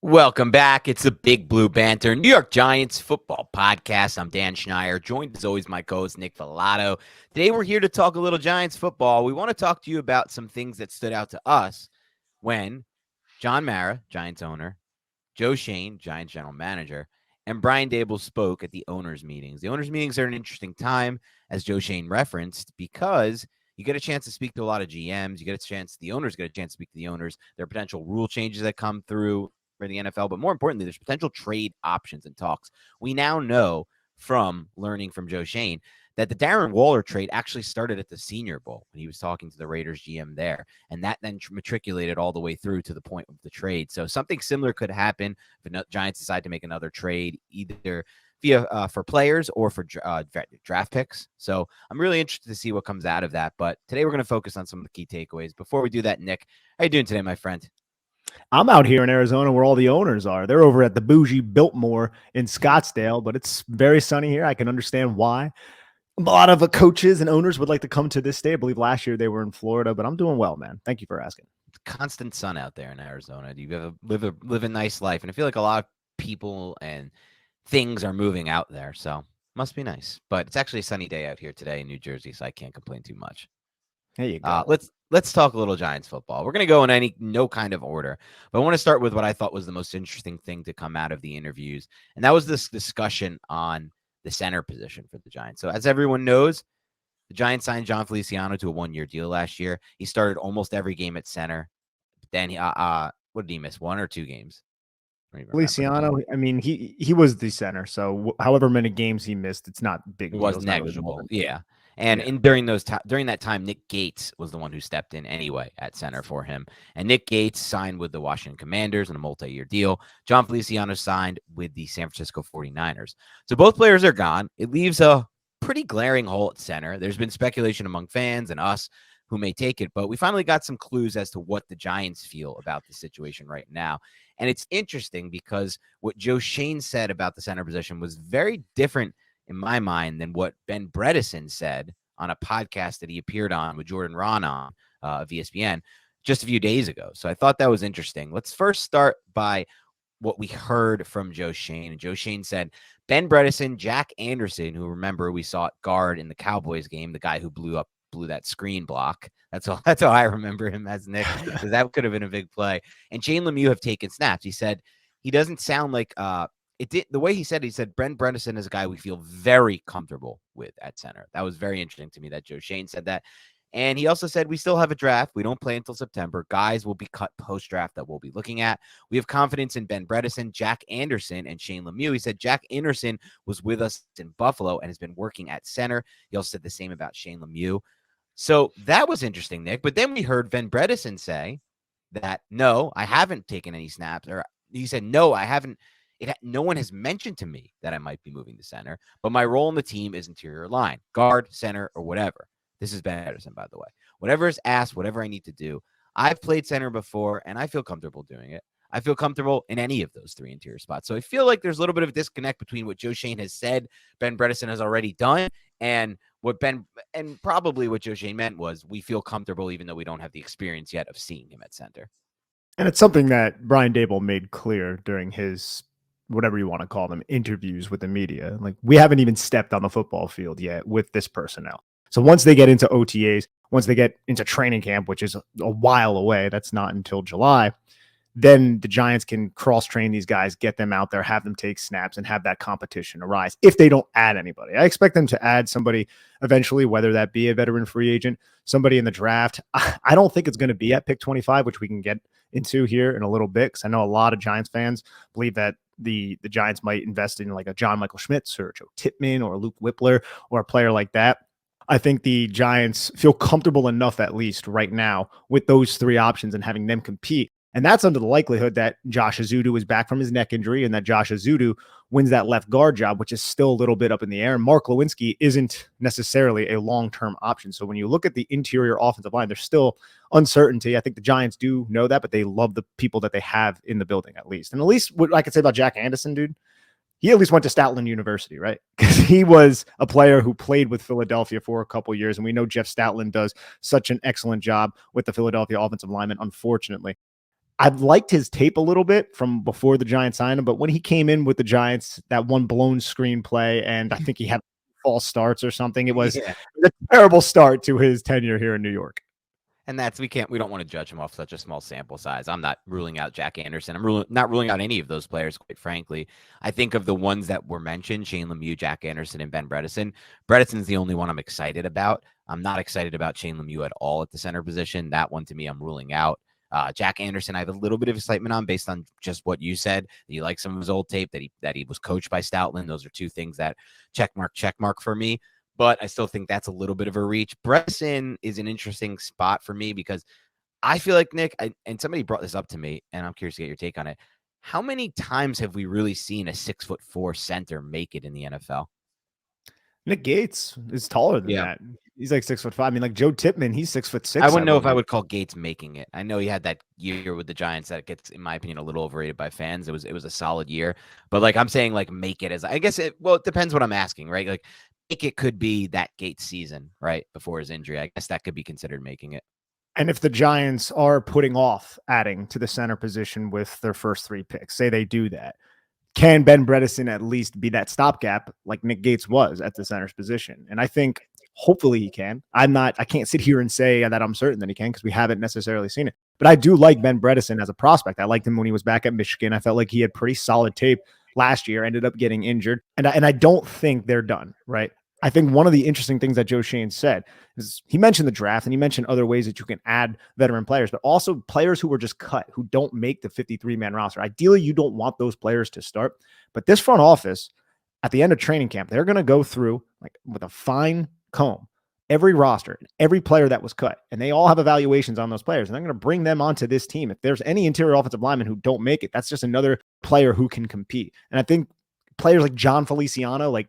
Welcome back. It's the Big Blue Banter New York Giants football podcast. I'm Dan Schneier, joined as always my co-host Nick Velato. Today we're here to talk a little Giants football. We want to talk to you about some things that stood out to us when John Mara, Giants owner, Joe Schoen, Giants general manager, and Brian Daboll spoke at the owners' meetings. The owners' meetings are an interesting time, as Joe Schoen referenced, because you get a chance to speak to a lot of GMs. The owners get a chance to speak to the owners. There are potential rule changes that come through for the NFL, but more importantly, there's potential trade options and talks. We now know from learning from Joe Schoen that the Darren Waller trade actually started at the Senior Bowl when he was talking to the Raiders GM there, and that then matriculated all the way through to the point of the trade. So something similar could happen if the Giants decide to make another trade, either via for players or for draft picks. So I'm really interested to see what comes out of that. But today we're going to focus on some of the key takeaways. Before we do that, Nick, how you doing today, my friend? I'm out here in Arizona where all the owners are. They're over at the bougie Biltmore in Scottsdale, but it's very sunny here. I can understand why. A lot of coaches and owners would like to come to this state. I believe last year they were in Florida, but I'm doing well, man. Thank you for asking. Constant sun out there in Arizona. You live a nice life, and I feel like a lot of people and things are moving out there, so must be nice. But it's actually a sunny day out here today in New Jersey, so I can't complain too much. There you go. Let's talk a little Giants football. We're going to go in no kind of order, but I want to start with what I thought was the most interesting thing to come out of the interviews, and that was this discussion on the center position for the Giants. So as everyone knows, the Giants signed John Feliciano to a 1-year deal last year. He started almost every game at center. Then what did he miss? 1 or 2 games? Feliciano, I mean, he was the center, so however many games he missed, it's not big. It was negligible. Yeah. And during that time, Nick Gates was the one who stepped in anyway at center for him. And Nick Gates signed with the Washington Commanders in a multi-year deal. John Feliciano signed with the San Francisco 49ers. So both players are gone. It leaves a pretty glaring hole at center. There's been speculation among fans and us who may take it, but we finally got some clues as to what the Giants feel about the situation right now. And it's interesting because what Joe Schoen said about the center position was very different in my mind than what Ben Bredeson said on a podcast that he appeared on with Jordan Ron on of ESPN just a few days ago. So I thought that was interesting. Let's first start by what we heard from Joe Schoen. And Joe Schoen said, Ben Bredeson, Jack Anderson, who remember we saw at guard in the Cowboys game, the guy who blew that screen block. That's how I remember him as, Nick, because that could have been a big play. And Shane Lemieux have taken snaps. He said he doesn't sound like it did. The way he said Brent Bredeson is a guy we feel very comfortable with at center. That was very interesting to me that Joe Schoen said that. And he also said, we still have a draft. We don't play until September. Guys will be cut post-draft that we'll be looking at. We have confidence in Ben Bredeson, Jack Anderson, and Shane Lemieux. He said Jack Anderson was with us in Buffalo and has been working at center. He also said the same about Shane Lemieux. So that was interesting, Nick. But then we heard Ben Bredeson say that, no, I haven't taken any snaps. Or he said, no, I haven't. No one has mentioned to me that I might be moving to center, but my role in the team is interior line, guard, center, or whatever. This is Ben Bredeson, by the way. Whatever is asked, whatever I need to do. I've played center before, and I feel comfortable doing it. I feel comfortable in any of those 3 interior spots. So I feel like there's a little bit of a disconnect between what Joe Schoen has said Ben Bredeson has already done and probably what Joe Schoen meant was we feel comfortable even though we don't have the experience yet of seeing him at center. And it's something that Brian Daboll made clear during his, whatever you want to call them, interviews with the media. Like, we haven't even stepped on the football field yet with this personnel. So once they get into OTAs, once they get into training camp, which is a while away, that's not until July, then the Giants can cross-train these guys, get them out there, have them take snaps, and have that competition arise if they don't add anybody. I expect them to add somebody eventually, whether that be a veteran free agent, somebody in the draft. I don't think it's going to be at pick 25, which we can get into here in a little bit, because I know a lot of Giants fans believe that the Giants might invest in like a John Michael Schmitz or Joe Tippmann or Luke Whippler or a player like that. I think the Giants feel comfortable enough, at least right now, with those 3 options and having them compete. And that's under the likelihood that Josh Azudu is back from his neck injury and that Josh Azudu wins that left guard job, which is still a little bit up in the air. And Mark Lewinsky isn't necessarily a long-term option. So when you look at the interior offensive line, there's still uncertainty. I think the Giants do know that, but they love the people that they have in the building at least. And at least what I could say about Jack Anderson, dude, he at least went to Stoutland University, right? Because he was a player who played with Philadelphia for a couple of years. And we know Jeff Stoutland does such an excellent job with the Philadelphia offensive linemen, unfortunately. I've liked his tape a little bit from before the Giants signed him, but when he came in with the Giants, that one blown screenplay, and I think he had false starts or something. It was Yeah. a terrible start to his tenure here in New York. And we don't want to judge him off such a small sample size. I'm not ruling out Jack Anderson. I'm not ruling out any of those players, quite frankly. I think of the ones that were mentioned, Shane Lemieux, Jack Anderson, and Ben Bredeson. Bredeson's the only one I'm excited about. I'm not excited about Shane Lemieux at all at the center position. That one, to me, I'm ruling out. Jack Anderson, I have a little bit of excitement on based on just what you said. You like some of his old tape, that he was coached by Stoutland. Those are two things that check mark for me. But I still think that's a little bit of a reach. Bredeson is an interesting spot for me because I feel like, Nick, and somebody brought this up to me, and I'm curious to get your take on it. How many times have we really seen a 6'4" center make it in the NFL? Nick Gates is taller than that. He's like 6'5". I mean, like Joe Tippmann, he's 6'6". I wouldn't know if I would call Gates making it. I know he had that year with the Giants that gets, in my opinion, a little overrated by fans. It was a solid year, but like I'm saying, like make it as I guess it. Well, it depends what I'm asking, right? Like make it could be that Gates season, right before his injury. I guess that could be considered making it. And if the Giants are putting off adding to the center position with their first 3 picks, say they do that, can Ben Bredeson at least be that stopgap like Nick Gates was at the center's position? And I think hopefully he can. I can't sit here and say that I'm certain that he can because we haven't necessarily seen it. But I do like Ben Bredeson as a prospect. I liked him when he was back at Michigan. I felt like he had pretty solid tape last year, ended up getting injured. And I don't think they're done, right? I think one of the interesting things that Joe Schoen said is he mentioned the draft and he mentioned other ways that you can add veteran players, but also players who were just cut, who don't make the 53-man roster. Ideally, you don't want those players to start, but this front office at the end of training camp, they're going to go through like with a fine comb every roster, every player that was cut, and they all have evaluations on those players, and they're going to bring them onto this team. If there's any interior offensive linemen who don't make it, that's just another player who can compete. And I think players like John Feliciano, like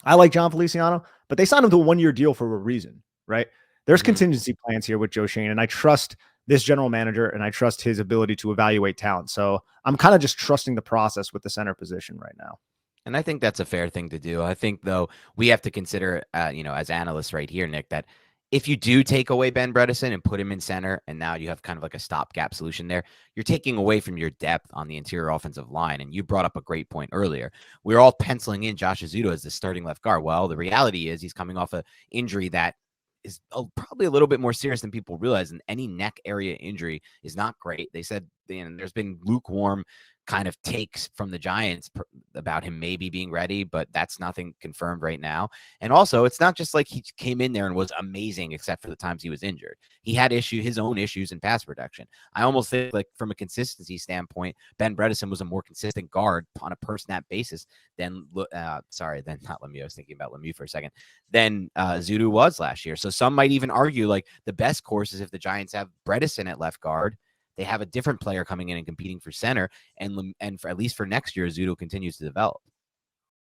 I like John Feliciano, but they signed him to a 1-year deal for a reason, right? There's contingency plans here with Joe Schoen, and I trust this general manager, and I trust his ability to evaluate talent. So I'm kind of just trusting the process with the center position right now. And I think that's a fair thing to do. I think, though, we have to consider, as analysts right here, Nick, that if you do take away Ben Bredeson and put him in center, and now you have kind of like a stopgap solution there, you're taking away from your depth on the interior offensive line. And you brought up a great point earlier. We're all penciling in Josh Azuto as the starting left guard. Well, the reality is he's coming off an injury that is probably a little bit more serious than people realize. And any neck area injury is not great. They said there's been lukewarm kind of takes from the Giants about him maybe being ready, but that's nothing confirmed right now. And also, it's not just like he came in there and was amazing, except for the times he was injured. He had his own issues in pass protection. I almost think like from a consistency standpoint, Ben Bredeson was a more consistent guard on a per snap basis than not Lemieux. I was thinking about Lemieux for a second. Than Zudu was last year. So some might even argue like the best course is if the Giants have Bredeson at left guard, they have a different player coming in and competing for center, and for at least for next year, Zudo continues to develop.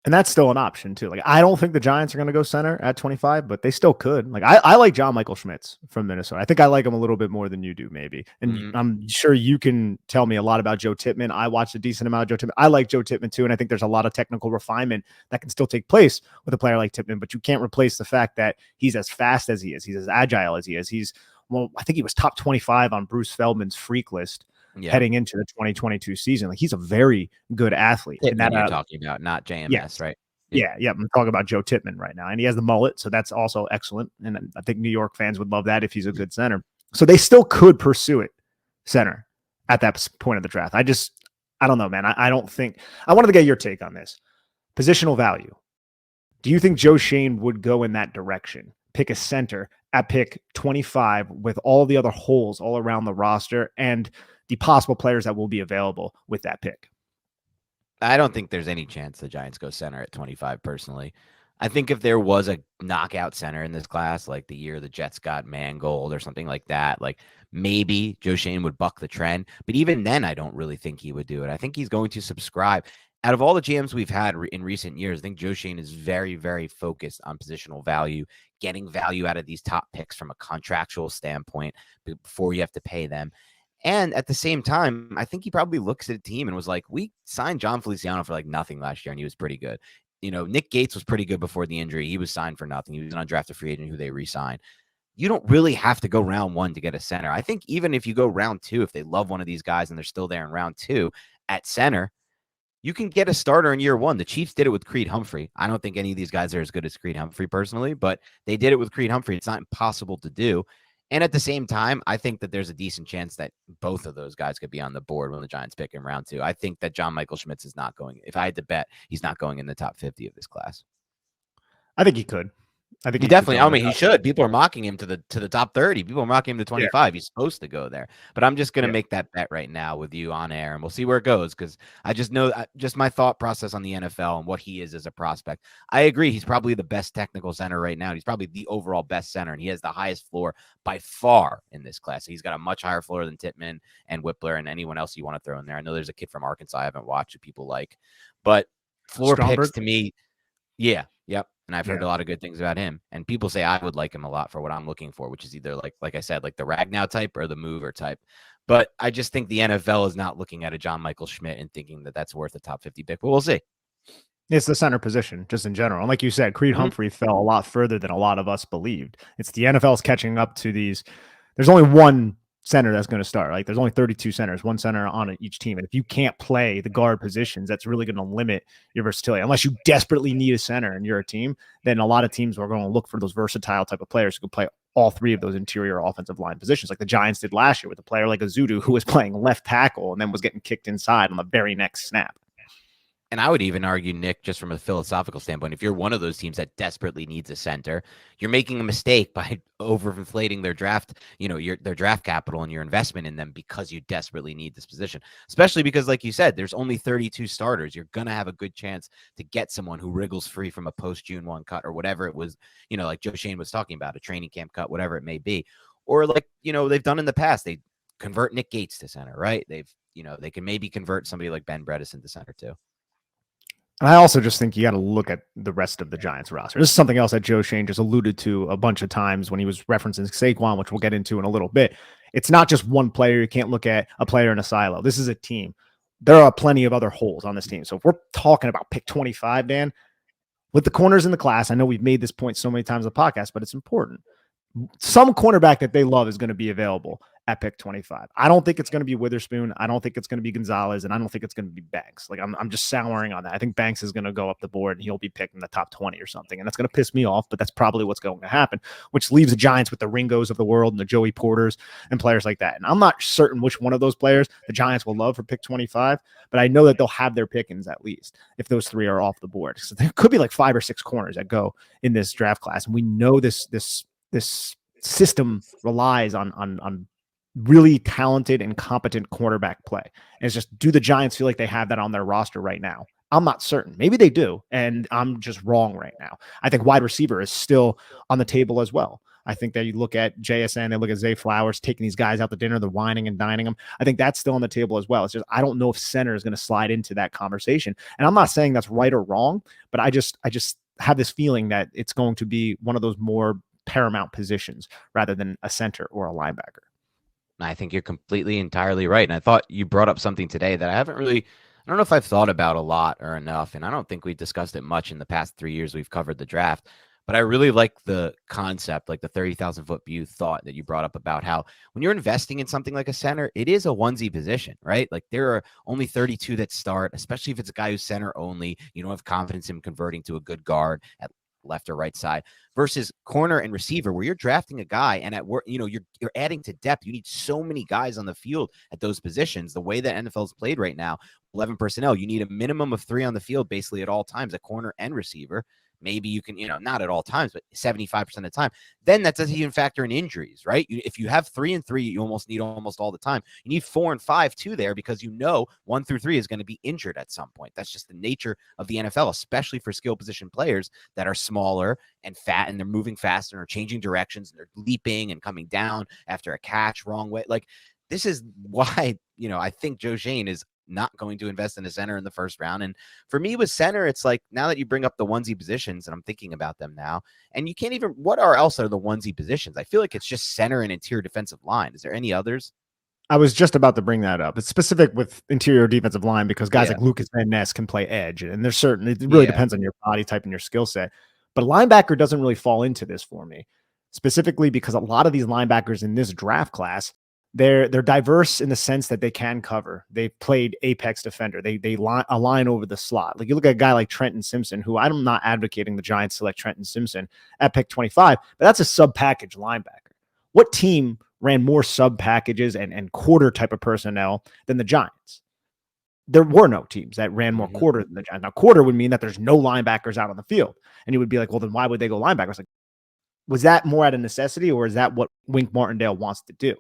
And that's still an option too. Like I don't think the Giants are going to go center at 25, but they still could. Like I like John Michael Schmitz from Minnesota. I think I like him a little bit more than you do, maybe. And I'm sure you can tell me a lot about Joe Tippmann. I watched a decent amount of Joe Tippmann. I like Joe Tippmann too, and I think there's a lot of technical refinement that can still take place with a player like Tippmann. But you can't replace the fact that he's as fast as he is. He's as agile as he is. I think he was top 25 on Bruce Feldman's freak list heading into the 2022 season. Like he's a very good athlete. And that you're talking about, not JMS, right? Yeah. I'm talking about Joe Tippmann right now. And he has the mullet, so that's also excellent. And I think New York fans would love that if he's a good center. So they still could pursue it center at that point of the draft. I don't know, man. I don't think – I wanted to get your take on this. Positional value. Do you think Joe Schoen would go in that direction? Pick a center at pick 25 with all the other holes all around the roster and the possible players that will be available with that pick? I don't think there's any chance the Giants go center at 25 personally. I think if there was a knockout center in this class, like the year the Jets got Mangold or something like that, like maybe Joe Schoen would buck the trend. But even then, I don't really think he would do it. I think he's going to subscribe. Out of all the GMs we've had in recent years, I think Joe Schoen is very, very focused on positional value, getting value out of these top picks from a contractual standpoint before you have to pay them. And at the same time, I think he probably looks at a team and was like, we signed John Feliciano for like nothing last year, and he was pretty good. Nick Gates was pretty good before the injury. He was signed for nothing. He was an undrafted free agent who they re-signed. you don't really have to go round 1 to get a center. I think even if you go round 2, if they love one of these guys and they're still there in round 2 at center, you can get a starter in year 1. The Chiefs did it with Creed Humphrey. I don't think any of these guys are as good as Creed Humphrey personally, but they did it with Creed Humphrey. It's not impossible to do. And at the same time, I think that there's a decent chance that both of those guys could be on the board when the Giants pick in round 2. I think that John Michael Schmitz is not going. If I had to bet, he's not going in the top 50 of this class. I think he could. I think he definitely. I mean, he should. People are mocking him to the top 30. People are mocking him to 25. Yeah. He's supposed to go there. But I'm just going to make that bet right now with you on air, and we'll see where it goes, because I just know just my thought process on the NFL and what he is as a prospect. I agree. He's probably the best technical center right now. He's probably the overall best center, and he has the highest floor by far in this class. He's got a much higher floor than Tippmann and Whippler and anyone else you want to throw in there. I know there's a kid from Arkansas I haven't watched that people like, but floor picks to me, yeah. Yep. And I've heard a lot of good things about him. And people say I would like him a lot for what I'm looking for, which is either like I said, like the Ragnow type or the mover type. But I just think the NFL is not looking at a John Michael Schmidt and thinking that that's worth a top 50 pick. But we'll see. It's the center position, just in general. And like you said, Creed Humphrey fell a lot further than a lot of us believed. It's the NFL's catching up to these. There's only one center that's going to start. Like there's only 32 centers, one center on each team. And if you can't play the guard positions, that's really going to limit your versatility. Unless you desperately need a center and you're a team, then a lot of teams are going to look for those versatile type of players who can play all three of those interior offensive line positions, like the Giants did last year with a player like Azudu, who was playing left tackle and then was getting kicked inside on the very next snap. And I would even argue, Nick, just from a philosophical standpoint, if you're one of those teams that desperately needs a center, you're making a mistake by overinflating their draft, their draft capital and your investment in them because you desperately need this position. Especially because, like you said, there's only 32 starters. You're going to have a good chance to get someone who wriggles free from a post-June 1 cut or whatever it was, like Joe Schoen was talking about, a training camp cut, whatever it may be. Or like, they've done in the past, they convert Nick Gates to center, right? They can maybe convert somebody like Ben Bredeson to center too. And I also just think you got to look at the rest of the Giants roster. This is something else that Joe Schoen just alluded to a bunch of times when he was referencing Saquon, which we'll get into in a little bit. It's not just one player. You can't look at a player in a silo. This is a team. There are plenty of other holes on this team. So if we're talking about pick 25, Dan, with the corners in the class, I know we've made this point so many times on the podcast, but it's important. Some cornerback that they love is going to be available at pick 25. I don't think it's going to be Witherspoon. I don't think it's going to be Gonzalez, and I don't think it's going to be Banks. Like I'm just souring on that. I think Banks is going to go up the board and he'll be picked in the top 20 or something. And that's going to piss me off, but that's probably what's going to happen, which leaves the Giants with the Ringos of the world and the Joey Porters and players like that. And I'm not certain which one of those players the Giants will love for pick 25, but I know that they'll have their pickings at least if those three are off the board. So there could be like 5 or 6 corners that go in this draft class. And we know this system relies on really talented and competent quarterback play. And it's just, do the Giants feel like they have that on their roster right now? I'm not certain. Maybe they do, and I'm just wrong right now. I think wide receiver is still on the table as well. I think that you look at JSN, they look at Zay Flowers, taking these guys out to dinner, they're whining and dining them. I think that's still on the table as well. It's just, I don't know if center is going to slide into that conversation. And I'm not saying that's right or wrong, but I just have this feeling that it's going to be one of those more paramount positions rather than a center or a linebacker. I think you're completely entirely right. And I thought you brought up something today that I don't know if I've thought about a lot or enough. And I don't think we discussed it much in the past 3 years we've covered the draft, but I really like the concept, like the 30,000 foot view thought that you brought up about how when you're investing in something like a center, it is a onesie position, right? Like there are only 32 that start, especially if it's a guy who's center only. You don't have confidence in converting to a good guard at left or right side, versus corner and receiver, where you're drafting a guy and at work, you're adding to depth. You need so many guys on the field at those positions. The way that NFL's played right now, 11 personnel, you need a minimum of 3 on the field basically at all times, at corner and receiver. Maybe you can, not at all times, but 75% of the time. Then that doesn't even factor in injuries, right? If you have 3 and 3, you almost need almost all the time. You need 4 and 5 too there, because 1 through 3 is going to be injured at some point. That's just the nature of the NFL, especially for skill position players that are smaller and fat, and they're moving faster and are changing directions and they're leaping and coming down after a catch wrong way. Like, this is why, I think Joe Schoen is not going to invest in a center in the first round. And for me with center, it's like, now that you bring up the onesie positions, and I'm thinking about them now, and you can't even, what else are the onesie positions? I feel like it's just center and interior defensive line. Is there any others? I was just about to bring that up. It's specific with interior defensive line because guys like Lucas Van Ness can play edge, and there's certain, it really depends on your body type and your skill set. But linebacker doesn't really fall into this for me. specifically because a lot of these linebackers in this draft class, they're diverse in the sense that they can cover. They've played apex defender. They align over the slot. Like you look at a guy like Trenton Simpson, who I'm not advocating the Giants select Trenton Simpson at pick 25, but that's a sub package linebacker. What team ran more sub packages and quarter type of personnel than the Giants? There were no teams that ran more quarter than the Giants. Now, quarter would mean that there's no linebackers out on the field. And you would be like, well, then why would they go linebackers? Like, was that more out of necessity, or is that what Wink Martindale wants to do?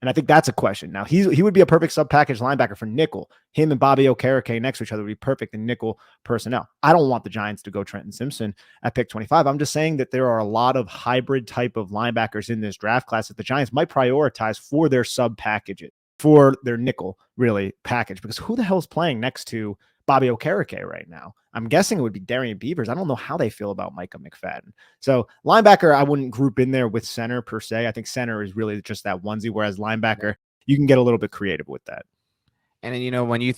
And I think that's a question. Now, he would be a perfect sub-package linebacker for nickel. Him and Bobby Okereke next to each other would be perfect in nickel personnel. I don't want the Giants to go Trenton Simpson at pick 25. I'm just saying that there are a lot of hybrid type of linebackers in this draft class that the Giants might prioritize for their sub-packages, for their nickel, really, package. Because who the hell is playing next to Bobby Okereke right now? I'm guessing it would be Darian Beavers. I don't know how they feel about Micah McFadden. So linebacker, I wouldn't group in there with center per se. I think center is really just that onesie, whereas linebacker, you can get a little bit creative with that. And then, you know, when you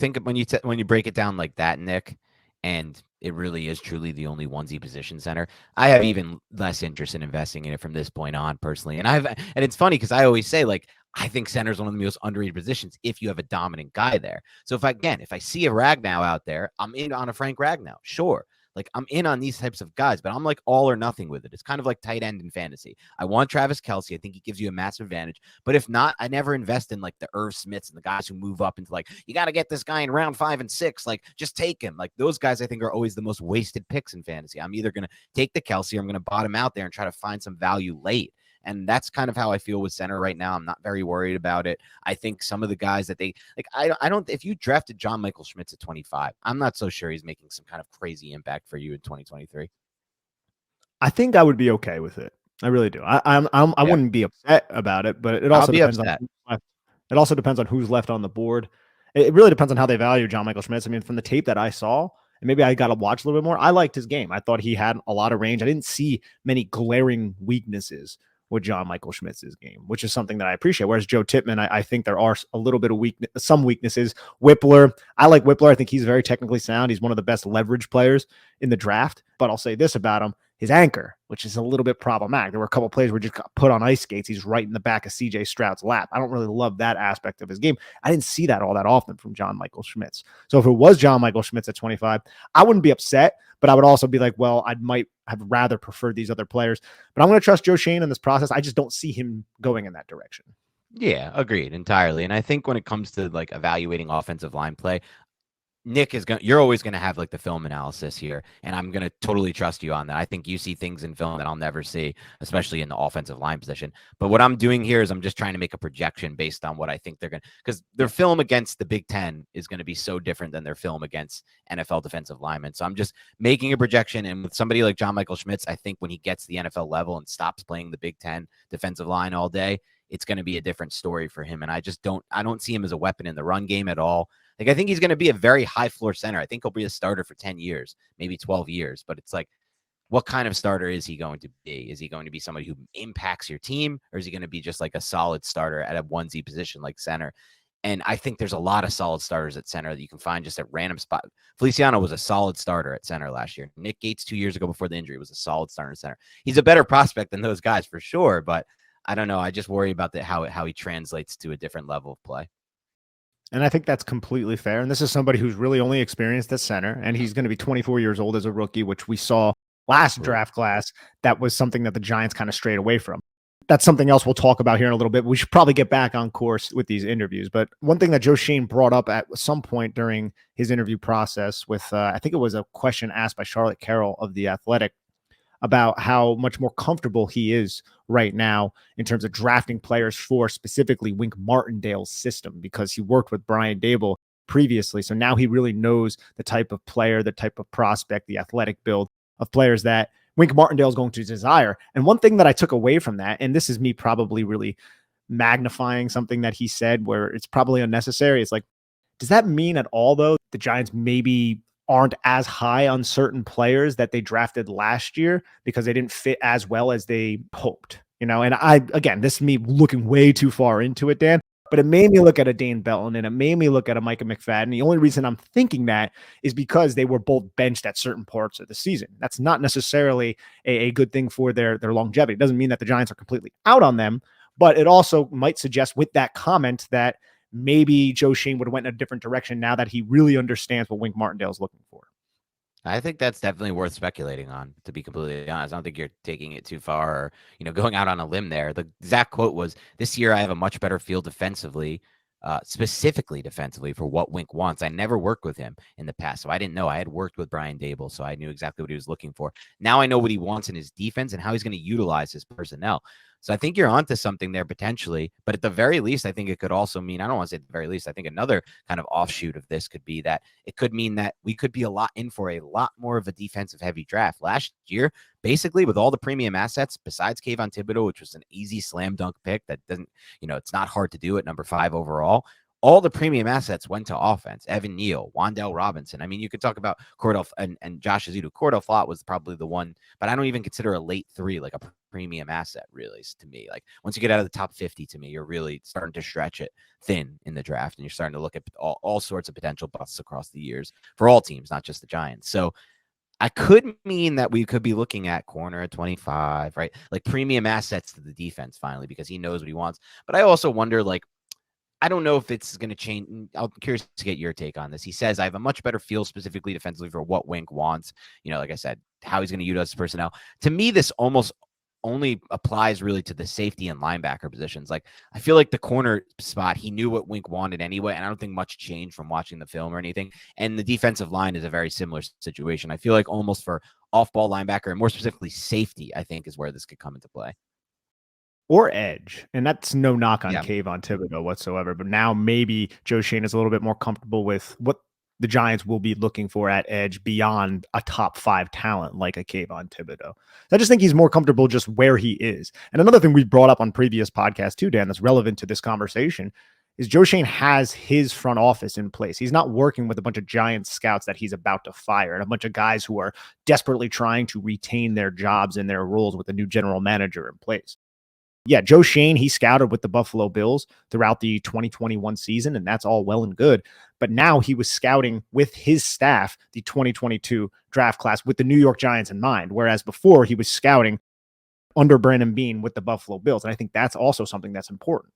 break it down like that, Nick, and it really is truly the only onesie position center, I have even less interest in investing in it from this point on personally. And it's funny because I always say, like, I think center is one of the most underrated positions if you have a dominant guy there. So if I see a Ragnow out there, I'm in on a Frank Ragnow. Sure. Like, I'm in on these types of guys, but I'm like all or nothing with it. It's kind of like tight end in fantasy. I want Travis Kelce. I think he gives you a massive advantage. But if not, I never invest in like the Irv Smiths and the guys who move up into like, you got to get this guy in round 5 and 6. Like, just take him. Like, those guys I think are always the most wasted picks in fantasy. I'm either going to take the Kelce or I'm going to bottom out there and try to find some value late. And that's kind of how I feel with center right now. I'm not very worried about it. I think some of the guys that they like, I don't, if you drafted John Michael Schmitz at 25, I'm not so sure he's making some kind of crazy impact for you in 2023. I think I would be okay with it. I really do. I wouldn't be upset about it, but it also depends on who's left on the board. It really depends on how they value John Michael Schmitz. I mean, from the tape that I saw, and maybe I got to watch a little bit more, I liked his game. I thought he had a lot of range. I didn't see many glaring weaknesses with John Michael Schmitz's game, which is something that I appreciate. Whereas Joe Tippmann, I think there are a little bit of some weaknesses. Whippler, I like Whippler. I think he's very technically sound. He's one of the best leverage players in the draft. But I'll say this about him: his anchor, which is a little bit problematic. There were a couple of plays where he just got put on ice skates. He's right in the back of CJ Stroud's lap. I don't really love that aspect of his game. I didn't see that all that often from John Michael Schmitz. So if it was John Michael Schmitz at 25, I wouldn't be upset, but I would also be like, well, I might have rather preferred these other players. But I'm going to trust Joe Schoen in this process. I just don't see him going in that direction. Yeah, agreed entirely. And I think when it comes to like evaluating offensive line play, Nick you're always going to have like the film analysis here, and I'm going to totally trust you on that. I think you see things in film that I'll never see, especially in the offensive line position. But what I'm doing here is I'm just trying to make a projection based on what I think they're going to, because their film against the Big Ten is going to be so different than their film against NFL defensive linemen. So I'm just making a projection. And with somebody like John Michael Schmitz, I think when he gets the NFL level and stops playing the Big Ten defensive line all day, it's going to be a different story for him. And I don't see him as a weapon in the run game at all. Like, I think he's going to be a very high floor center. I think he'll be a starter for 10 years, maybe 12 years. But it's like, what kind of starter is he going to be? Is he going to be somebody who impacts your team, or is he going to be just like a solid starter at a onesie position like center? And I think there's a lot of solid starters at center that you can find just at random spot. Feliciano was a solid starter at center last year. Nick Gates 2 years ago before the injury was a solid starter at center. He's a better prospect than those guys for sure, but I don't know. I just worry about how he translates to a different level of play. And I think that's completely fair. And this is somebody who's really only experienced at center, and he's going to be 24 years old as a rookie, which we saw last draft class. That was something that the Giants kind of strayed away from. That's something else we'll talk about here in a little bit. We should probably get back on course with these interviews. But one thing that Joe Schoen brought up at some point during his interview process with, I think it was a question asked by Charlotte Carroll of The Athletic, about how much more comfortable he is right now in terms of drafting players for specifically Wink Martindale's system, because he worked with Brian Daboll previously. So now he really knows the type of player, the type of prospect, the athletic build of players that Wink Martindale is going to desire. And one thing that I took away from that, and this is me probably really magnifying something that he said where it's probably unnecessary. It's like, does that mean at all, though, the Giants maybe aren't as high on certain players that they drafted last year because they didn't fit as well as they hoped, you know? And again, this is me looking way too far into it, Dan. But it made me look at a Dane Belton and it made me look at a Micah McFadden. The only reason I'm thinking that is because they were both benched at certain parts of the season. That's not necessarily a good thing for their longevity. It doesn't mean that the Giants are completely out on them, but it also might suggest with that comment that maybe Joe Schoen would have went in a different direction now that he really understands what Wink Martindale is looking for. I think that's definitely worth speculating on, to be completely honest. I don't think you're taking it too far or, going out on a limb there. The exact quote was, "This year I have a much better feel defensively, specifically defensively for what Wink wants. I never worked with him in the past, so I didn't know. I had worked with Brian Daboll, so I knew exactly what he was looking for. Now I know what he wants in his defense and how he's going to utilize his personnel." So I think you're onto something there potentially, but at the very least, I think it could also mean, I don't want to say at the very least, I think another kind of offshoot of this could be that it could mean that we could be in for a lot more of a defensive heavy draft. Last year, basically with all the premium assets, besides Kayvon Thibodeau, which was an easy slam dunk pick that doesn't, it's not hard to do at number 5 overall. All the premium assets went to offense. Evan Neal, Wan'Dale Robinson. I mean, you could talk about Cordell and Josh Azudu. Cordell Flott was probably the one, but I don't even consider a late 3 like a premium asset, really, to me. Like, once you get out of the top 50, to me, you're really starting to stretch it thin in the draft, and you're starting to look at all sorts of potential busts across the years for all teams, not just the Giants. So I could mean that we could be looking at corner at 25, right? Like premium assets to the defense finally, because he knows what he wants. But I also wonder, like, I don't know if it's going to change. I'm curious to get your take on this. He says, "I have a much better feel specifically defensively for what Wink wants." Like I said, how he's going to utilize his personnel. To me, this almost only applies really to the safety and linebacker positions. Like, I feel like the corner spot, he knew what Wink wanted anyway, and I don't think much changed from watching the film or anything. And the defensive line is a very similar situation. I feel like almost for off-ball linebacker and more specifically safety, I think is where this could come into play. Or edge. And that's no knock on Yeah. Kayvon Thibodeau whatsoever. But now maybe Joe Schoen is a little bit more comfortable with what the Giants will be looking for at edge beyond a top 5 talent like a Kayvon Thibodeau. I just think he's more comfortable just where he is. And another thing we brought up on previous podcasts too, Dan, that's relevant to this conversation is Joe Schoen has his front office in place. He's not working with a bunch of Giants scouts that he's about to fire and a bunch of guys who are desperately trying to retain their jobs and their roles with a new general manager in place. Yeah, Joe Schoen, he scouted with the Buffalo Bills throughout the 2021 season, and that's all well and good. But now he was scouting with his staff the 2022 draft class with the New York Giants in mind, whereas before he was scouting under Brandon Beane with the Buffalo Bills. And I think that's also something that's important.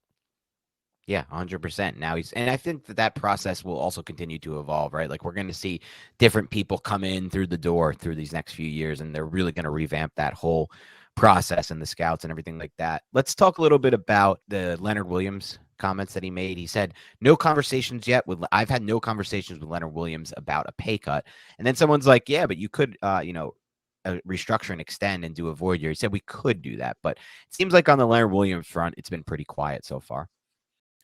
Yeah, 100%. Now and I think that process will also continue to evolve, right? Like, we're going to see different people come in through the door through these next few years, and they're really going to revamp that whole process and the scouts and everything like that. Let's talk a little bit about the Leonard Williams comments that he made. He said, I've had no conversations with Leonard Williams about a pay cut. And then someone's like, yeah, but you could, restructure and extend and do a void year. He said we could do that, but it seems like on the Leonard Williams front, it's been pretty quiet so far.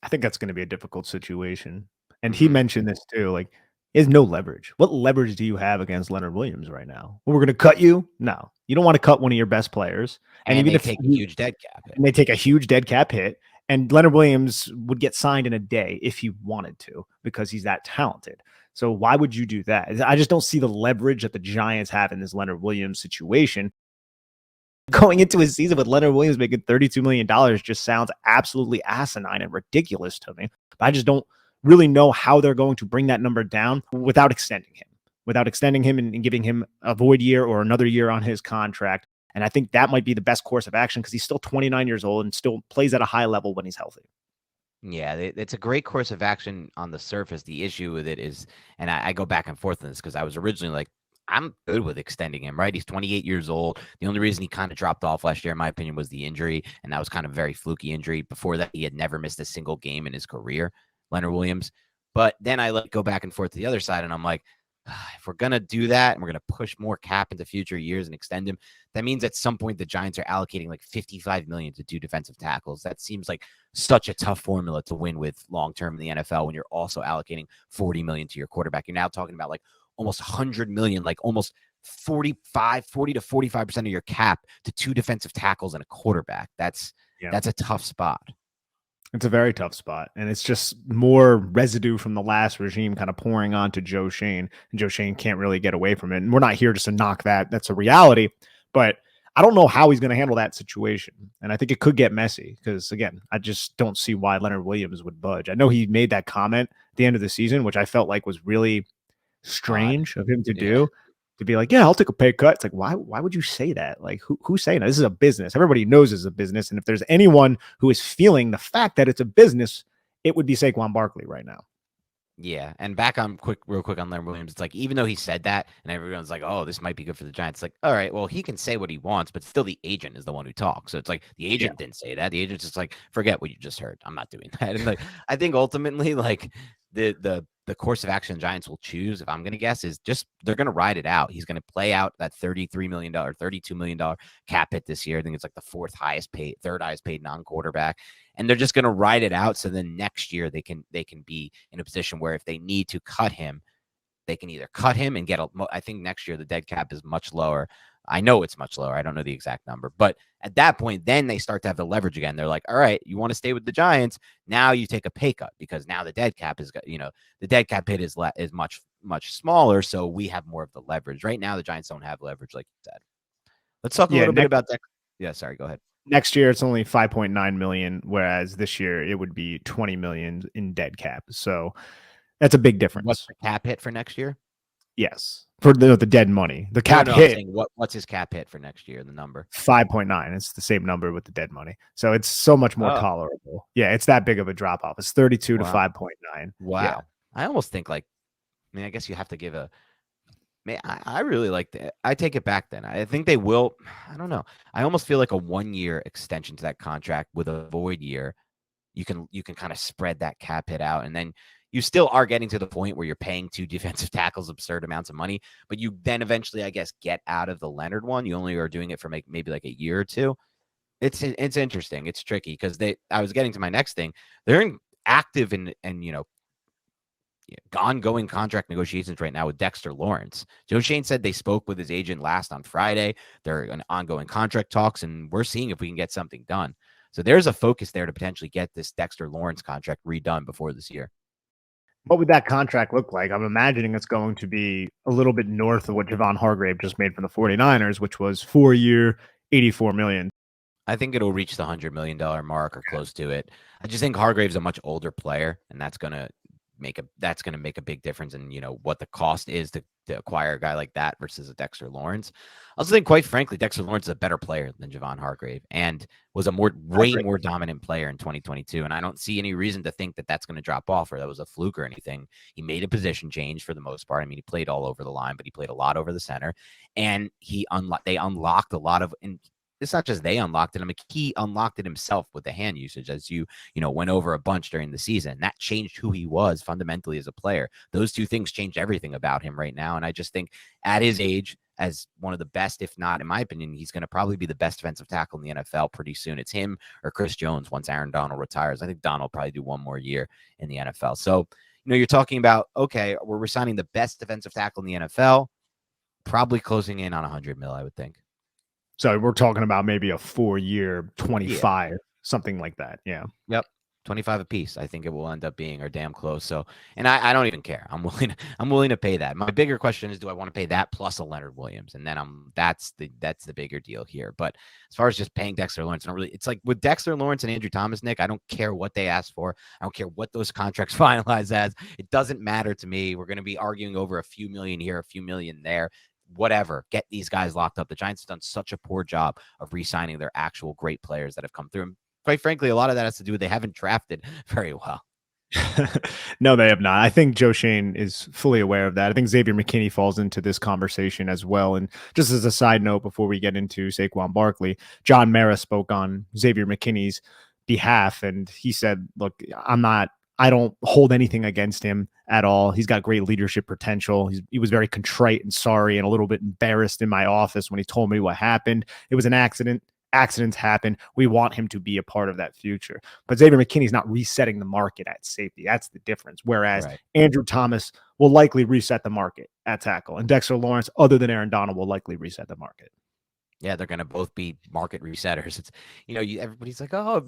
I think that's going to be a difficult situation. And he mentioned this too, like, he has no leverage. What leverage do you have against Leonard Williams right now? Well, we're going to cut you? No, you don't want to cut one of your best players. And even if they take a huge dead cap hit. And they take a huge dead cap hit. And Leonard Williams would get signed in a day if he wanted to, because he's that talented. So why would you do that? I just don't see the leverage that the Giants have in this Leonard Williams situation. Going into a season with Leonard Williams making $32 million just sounds absolutely asinine and ridiculous to me. But I just don't really know how they're going to bring that number down without extending him and giving him a void year or another year on his contract. And I think that might be the best course of action because he's still 29 years old and still plays at a high level when he's healthy. Yeah, it's a great course of action on the surface. The issue with it is, and I go back and forth on this because I was originally like, I'm good with extending him, right? He's 28 years old. The only reason he kind of dropped off last year, in my opinion, was the injury. And that was kind of a very fluky injury. Before that, he had never missed a single game in his career, Leonard Williams. But then I go back and forth to the other side, and I'm like, if we're going to do that and we're going to push more cap into future years and extend him, that means at some point the Giants are allocating like $55 million to 2 defensive tackles. That seems like such a tough formula to win with long-term in the NFL when you're also allocating $40 million to your quarterback. You're now talking about like almost $100 million, like almost 40 to 45% of your cap to 2 defensive tackles and a quarterback. That's a tough spot. It's a very tough spot. And it's just more residue from the last regime kind of pouring on to Joe Schoen. And Joe Schoen can't really get away from it. And we're not here just to knock that. That's a reality. But I don't know how he's going to handle that situation. And I think it could get messy because, again, I just don't see why Leonard Williams would budge. I know he made that comment at the end of the season, which I felt like was really Odd. strange of him to Yeah. do. To be like, yeah, I'll take a pay cut. It's like, why would you say that? Like, who's saying that? This is a business. Everybody knows it's a business. And if there's anyone who is feeling the fact that it's a business, it would be Saquon Barkley right now. Yeah, and back on real quick on Leonard Williams, it's like even though he said that, and everyone's like, "Oh, this might be good for the Giants," like, all right, well, he can say what he wants, but still, the agent is the one who talks. So it's like the agent didn't say that. The agent's just like, forget what you just heard. I'm not doing that. And like, I think ultimately, like the course of action Giants will choose, if I'm going to guess, is just they're going to ride it out. He's going to play out that $33 million, $32 million cap hit this year. I think it's like the third highest paid non-quarterback. And they're just going to ride it out. So then next year they can be in a position where if they need to cut him, they can either cut him and I think next year the dead cap is much lower. I know it's much lower. I don't know the exact number, but at that point, then they start to have the leverage again. They're like, all right, you want to stay with the Giants. Now you take a pay cut because now the dead cap is, the dead cap hit is much, much smaller. So we have more of the leverage right now. The Giants don't have leverage, like you said. Let's talk a little bit about that. Yeah. Sorry. Go ahead. Next year it's only 5.9 million, whereas this year it would be 20 million in dead cap. So that's a big difference. What's the cap hit for next year? Yes, for the dead money. The cap hit. What's his cap hit for next year? The number 5.9. It's the same number with the dead money, so it's so much more tolerable. Yeah, it's that big of a drop off. It's 32 to 5.9. Wow. Yeah. I almost think I guess you have to give a. Man, I really like that. I take it back then. I think they will. I don't know. I almost feel like a 1-year extension to that contract with a void year. You can kind of spread that cap hit out, and then you still are getting to the point where you're paying 2 defensive tackles absurd amounts of money, but you then eventually, I guess, get out of the Leonard one. You only are doing it for maybe like a year or two. It's interesting. It's tricky because I was getting to my next thing. They're active and ongoing contract negotiations right now with Dexter Lawrence. Joe Schoen said they spoke with his agent last on Friday. They're in ongoing contract talks, and we're seeing if we can get something done. So there's a focus there to potentially get this Dexter Lawrence contract redone before this year. What would that contract look like? I'm imagining it's going to be a little bit north of what Javon Hargrave just made from the 49ers, which was 4-year, $84 million. I think it'll reach the $100 million mark or close to it. I just think Hargrave's a much older player, and that's going to make a big difference in what the cost is to acquire a guy like that versus a Dexter Lawrence. I also think, quite frankly, Dexter Lawrence is a better player than Javon Hargrave and was a way more dominant player in 2022. And I don't see any reason to think that that's going to drop off or that was a fluke or anything. He made a position change for the most part. I mean, he played all over the line, but he played a lot over the center, and they unlocked a lot of. It's not just they unlocked it. I mean, he unlocked it himself with the hand usage as you went over a bunch during the season. That changed who he was fundamentally as a player. Those two things changed everything about him right now. And I just think at his age, as one of the best, if not, in my opinion, he's going to probably be the best defensive tackle in the NFL pretty soon. It's him or Chris Jones once Aaron Donald retires. I think Donald will probably do one more year in the NFL. So, you're talking about, okay, we're resigning the best defensive tackle in the NFL, probably closing in on 100 mil, I would think. So we're talking about maybe a 4-year, 25, something like that. Yeah. Yep. 25 a piece. I think it will end up being or damn close. So, and I don't even care. I'm willing to pay that. My bigger question is, do I want to pay that plus a Leonard Williams? And then that's the bigger deal here. But as far as just paying Dexter Lawrence, it's like with Dexter Lawrence and Andrew Thomas, Nick, I don't care what they ask for. I don't care what those contracts finalize as. It doesn't matter to me. We're going to be arguing over a few million here, a few million there. Whatever, get these guys locked up. The Giants have done such a poor job of re-signing their actual great players that have come through. And quite frankly, a lot of that has to do with they haven't drafted very well. No, they have not. I think Joe Schoen is fully aware of that. I think Xavier McKinney falls into this conversation as well. And just as a side note, before we get into Saquon Barkley, John Mara spoke on Xavier McKinney's behalf, and he said, look, I don't hold anything against him at all. He's got great leadership potential. He was very contrite and sorry and a little bit embarrassed in my office when he told me what happened. It was an accident. Accidents happen. We want him to be a part of that future. But Xavier McKinney's not resetting the market at safety. That's the difference. Whereas Andrew Thomas will likely reset the market at tackle. And Dexter Lawrence, other than Aaron Donald, will likely reset the market. Yeah, they're going to both be market resetters. It's, everybody's like, oh,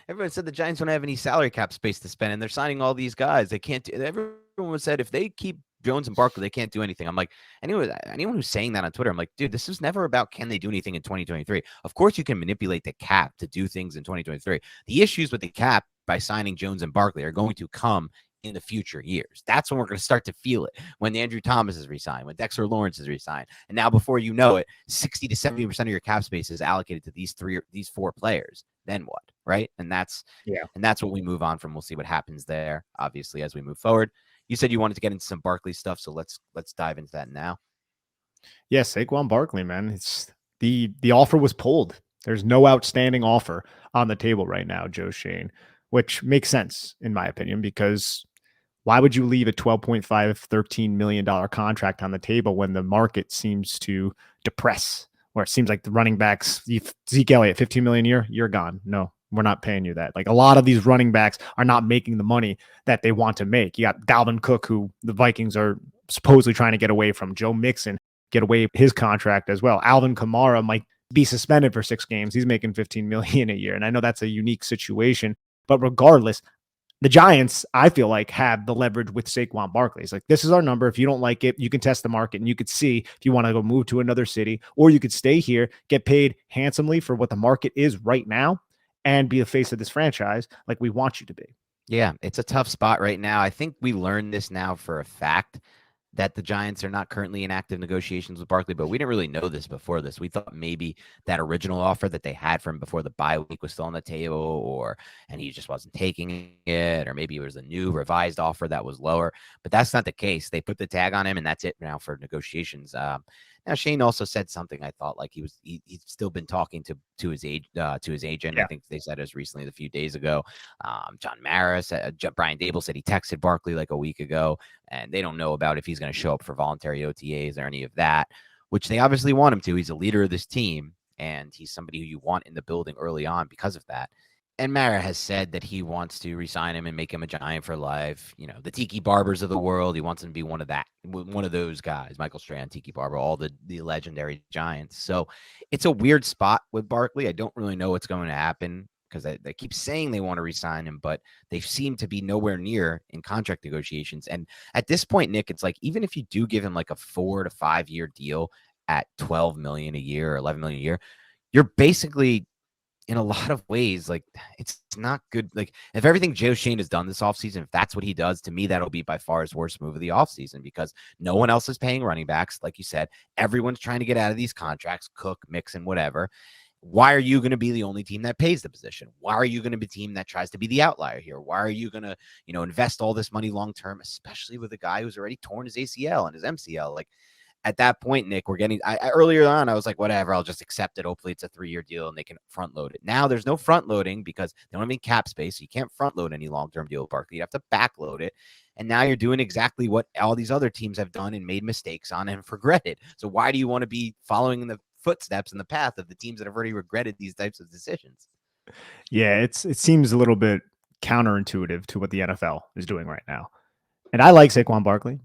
everyone said the Giants don't have any salary cap space to spend, and they're signing all these guys. They can't. Everyone said if they keep Jones and Barkley, they can't do anything. I'm like, anyone who's saying that on Twitter, I'm like, dude, this is never about can they do anything in 2023. Of course, you can manipulate the cap to do things in 2023. The issues with the cap by signing Jones and Barkley are going to come in the future years. That's when we're going to start to feel it. When Andrew Thomas is resigned, when Dexter Lawrence is resigned, and now before you know it, 60 to 70% of your cap space is allocated to these four players. Then what, right? And that's what we move on from. We'll see what happens there, obviously, as we move forward. You said you wanted to get into some Barkley stuff, so let's dive into that now. Yeah, Saquon Barkley, man. It's the offer was pulled. There's no outstanding offer on the table right now, Joe Schoen, which makes sense in my opinion, because why would you leave a $12.5, $13 million contract on the table when the market seems to depress? Where it seems like the running backs, Zeke Elliott, $15 million a year, you're gone. No, we're not paying you that. Like a lot of these running backs are not making the money that they want to make. You got Dalvin Cook, who the Vikings are supposedly trying to get away from. Joe Mixon, get away his contract as well. Alvin Kamara might be suspended for 6 games. He's making $15 million a year. And I know that's a unique situation, but regardless, the Giants, I feel like, have the leverage with Saquon Barkley. It's like, this is our number. If you don't like it, you can test the market and you could see if you want to go move to another city, or you could stay here, get paid handsomely for what the market is right now, and be the face of this franchise like we want you to be. Yeah, it's a tough spot right now. I think we learned this now for a fact that the Giants are not currently in active negotiations with Barkley, but we didn't really know this before this. We thought maybe that original offer that they had from before the bye week was still on the table, and he just wasn't taking it, or maybe it was a new revised offer that was lower, but that's not the case. They put the tag on him, and that's it now for negotiations. Now Shane also said something I thought like he's still been talking to his agent. Yeah. I think they said as recently as a few days ago. John Maris, Brian Daboll said he texted Barkley like a week ago, and they don't know about if he's going to show up for voluntary OTAs or any of that, which they obviously want him to. He's a leader of this team, and he's somebody who you want in the building early on because of that. And Mara has said that he wants to resign him and make him a Giant for life. You know, the Tiki Barbers of the world. He wants him to be one of those guys. Michael Strahan, Tiki Barber, all the legendary Giants. So it's a weird spot with Barkley. I don't really know what's going to happen because they keep saying they want to resign him, but they seem to be nowhere near in contract negotiations. And at this point, Nick, it's like even if you do give him like a 4 to 5 year deal at $12 million a year or $11 million a year, you're basically, in a lot of ways, like it's not good. Like if everything Joe Schoen has done this offseason, if that's what he does, to me, that'll be by far his worst move of the offseason because no one else is paying running backs. Like you said, everyone's trying to get out of these contracts, Cook, Mixon, whatever. Why are you going to be the only team that pays the position? Why are you going to be a team that tries to be the outlier here? Why are you going to, invest all this money long-term, especially with a guy who's already torn his ACL and his MCL? Like, at that point, Nick, we're getting, earlier on, I was like, whatever, I'll just accept it. Hopefully it's a 3-year deal and they can front load it. Now there's no front loading because they don't have any cap space. So you can't front load any long-term deal with Barkley. You have to back load it. And now you're doing exactly what all these other teams have done and made mistakes on and regretted. So why do you want to be following in the footsteps and the path of the teams that have already regretted these types of decisions? Yeah, it seems a little bit counterintuitive to what the NFL is doing right now. And I like Saquon Barkley.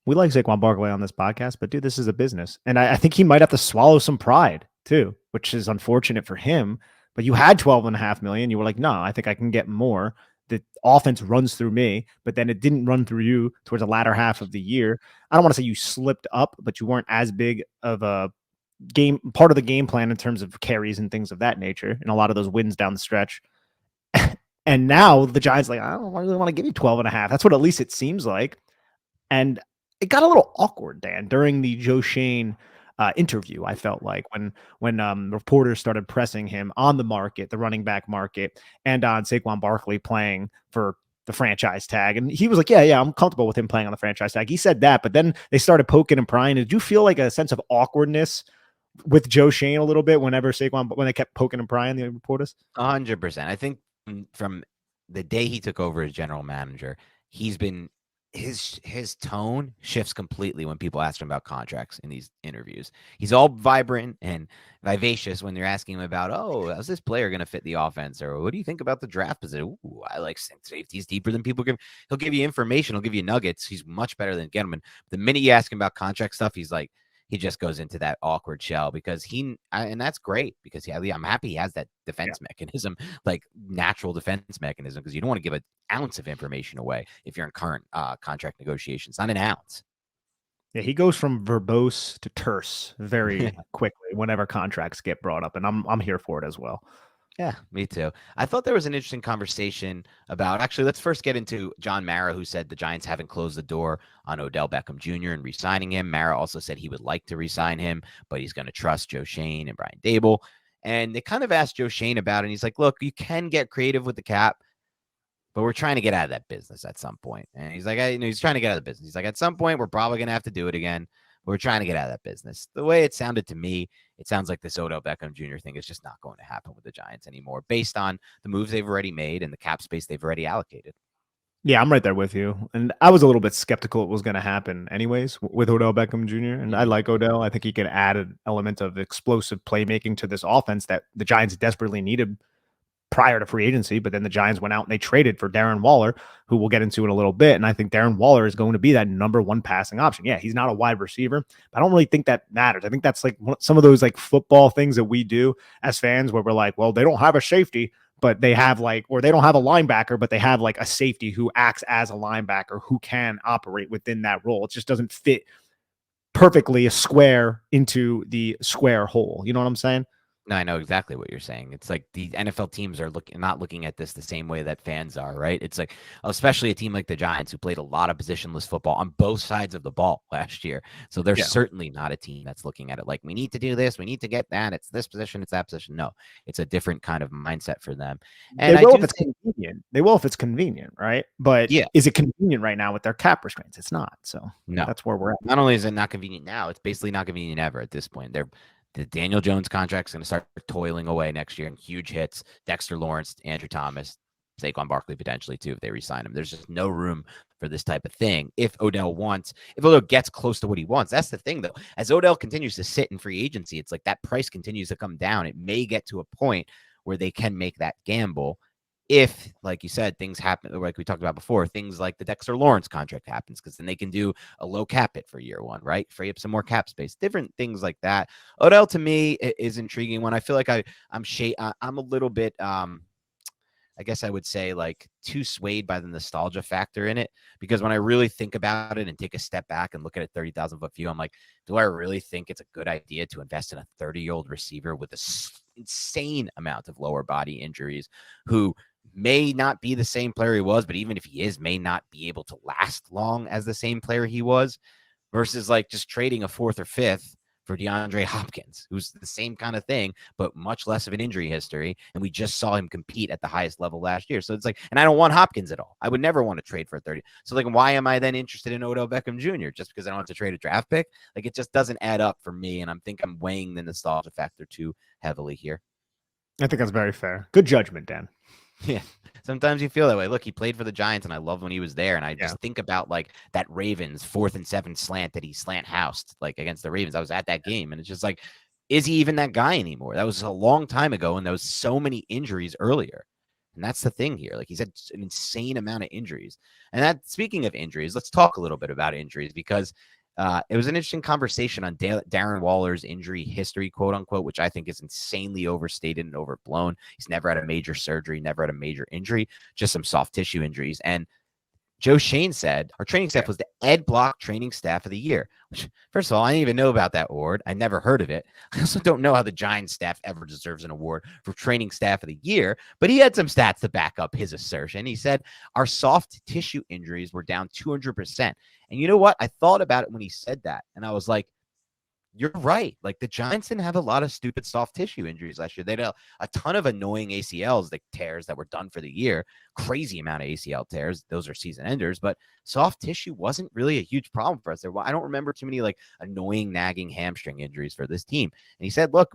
We like Saquon Barkley on this podcast, but dude, this is a business. And I think he might have to swallow some pride too, which is unfortunate for him. But you had $12.5 million. You were like, no, I think I can get more. The offense runs through me, but then it didn't run through you towards the latter half of the year. I don't want to say you slipped up, but you weren't as big of a part of the game plan in terms of carries and things of that nature. And a lot of those wins down the stretch. And now the Giants I don't really want to give you 12.5. That's what at least it seems like. And it got a little awkward, Dan, during the Joe Schoen interview. I felt like when reporters started pressing him on the market, the running back market, and on Saquon Barkley playing for the franchise tag. And he was like, yeah, I'm comfortable with him playing on the franchise tag. He said that, but then they started poking and prying. Did you feel like a sense of awkwardness with Joe Schoen a little bit when they kept poking and prying, the reporters? 100%. I think from the day he took over as general manager, he's been his tone shifts completely when people ask him about contracts in these interviews. He's all vibrant and vivacious when they're asking him about, how's this player going to fit the offense? Or what do you think about the draft position? Ooh, I like safeties deeper than people give. He'll give you information. He'll give you nuggets. He's much better than Gettleman. The minute you ask him about contract stuff, he's like, he just goes into that awkward shell because and that's great because I'm happy he has that defense mechanism, like natural defense mechanism, because you don't want to give an ounce of information away if you're in current contract negotiations, not an ounce. Yeah, he goes from verbose to terse very quickly whenever contracts get brought up, and I'm here for it as well. Yeah, me too. I thought there was an interesting conversation about actually, let's first get into John Mara, who said the Giants haven't closed the door on Odell Beckham Jr. and re-signing him. Mara also said he would like to re-sign him, but he's going to trust Joe Schoen and Brian Daboll. And they kind of asked Joe Schoen about it. And he's like, look, you can get creative with the cap, but we're trying to get out of that business at some point. And he's like, he's trying to get out of the business. He's like, at some point, we're probably going to have to do it again. We're trying to get out of that business. The way it sounded to me, it sounds like this Odell Beckham Jr. thing is just not going to happen with the Giants anymore based on the moves they've already made and the cap space they've already allocated. Yeah, I'm right there with you. And I was a little bit skeptical it was going to happen anyways with Odell Beckham Jr. And I like Odell. I think he could add an element of explosive playmaking to this offense that the Giants desperately needed prior to free agency, but then the Giants went out and they traded for Darren Waller, who we'll get into in a little bit. And I think Darren Waller is going to be that number one passing option. Yeah, he's not a wide receiver, but I don't really think that matters. I think that's like some of those like football things that we do as fans where we're like, well, they don't have a safety, but they have like, or they don't have a linebacker, but they have like a safety who acts as a linebacker who can operate within that role. It just doesn't fit perfectly a square into the square hole. You know what I'm saying? No, I know exactly what you're saying. It's like the NFL teams are not looking at this the same way that fans are, right? It's like, especially a team like the Giants who played a lot of positionless football on both sides of the ball last year. So they're certainly not a team that's looking at it like, we need to do this, we need to get that, it's this position, it's that position. No, it's a different kind of mindset for them. And they will if it's convenient. They will if it's convenient, right? But yeah, is it convenient right now with their cap restraints? It's not. So no, that's where we're at. Not only is it not convenient now, it's basically not convenient ever at this point. The Daniel Jones contract is going to start toiling away next year in huge hits. Dexter Lawrence, Andrew Thomas, Saquon Barkley potentially too if they re-sign him. There's just no room for this type of thing. If Odell gets close to what he wants, that's the thing though. As Odell continues to sit in free agency, it's like that price continues to come down. It may get to a point where they can make that gamble. If, like you said, things happen, like we talked about before, things like the Dexter Lawrence contract happens, because then they can do a low cap hit for year one, right? Free up some more cap space, different things like that. Odell to me is intriguing one. I feel like I'm a little bit, I guess I would say like too swayed by the nostalgia factor in it, because when I really think about it and take a step back and look at a 30,000 foot view, I'm like, do I really think it's a good idea to invest in a 30-year-old receiver with an insane amount of lower body injuries who may not be the same player he was, but even if he is, may not be able to last long as the same player he was, versus like just trading a fourth or fifth for DeAndre Hopkins, who's the same kind of thing, but much less of an injury history. And we just saw him compete at the highest level last year. So it's like, and I don't want Hopkins at all. I would never want to trade for a 30. So like, why am I then interested in Odell Beckham Jr.? Just because I don't have to trade a draft pick? Like, it just doesn't add up for me. And I'm weighing the nostalgia factor too heavily here. I think that's very fair. Good judgment, Dan. Yeah, sometimes you feel that way. Look, he played for the Giants, and I loved when he was there. And I just think about like that Ravens 4th and 7 slant that he slant housed like against the Ravens. I was at that game, and it's just like, is he even that guy anymore? That was a long time ago, and there was so many injuries earlier. And that's the thing here. Like, he's had an insane amount of injuries. And that, speaking of injuries, let's talk a little bit about injuries, because it was an interesting conversation on Darren Waller's injury history, quote unquote, which I think is insanely overstated and overblown. He's never had a major surgery, never had a major injury, just some soft tissue injuries. And Joe Schoen said our training staff was the Ed Block training staff of the year, which, first of all, I didn't even know about that award. I never heard of it. I also don't know how the Giants staff ever deserves an award for training staff of the year, but he had some stats to back up his assertion. He said our soft tissue injuries were down 200%. And you know what? I thought about it when he said that, and I was like, you're right. Like, the Giants didn't have a lot of stupid soft tissue injuries last year. They had a ton of annoying ACLs, like tears that were done for the year. Crazy amount of ACL tears. Those are season enders, but soft tissue wasn't really a huge problem for us there. Well, I don't remember too many like annoying, nagging hamstring injuries for this team. And he said, look,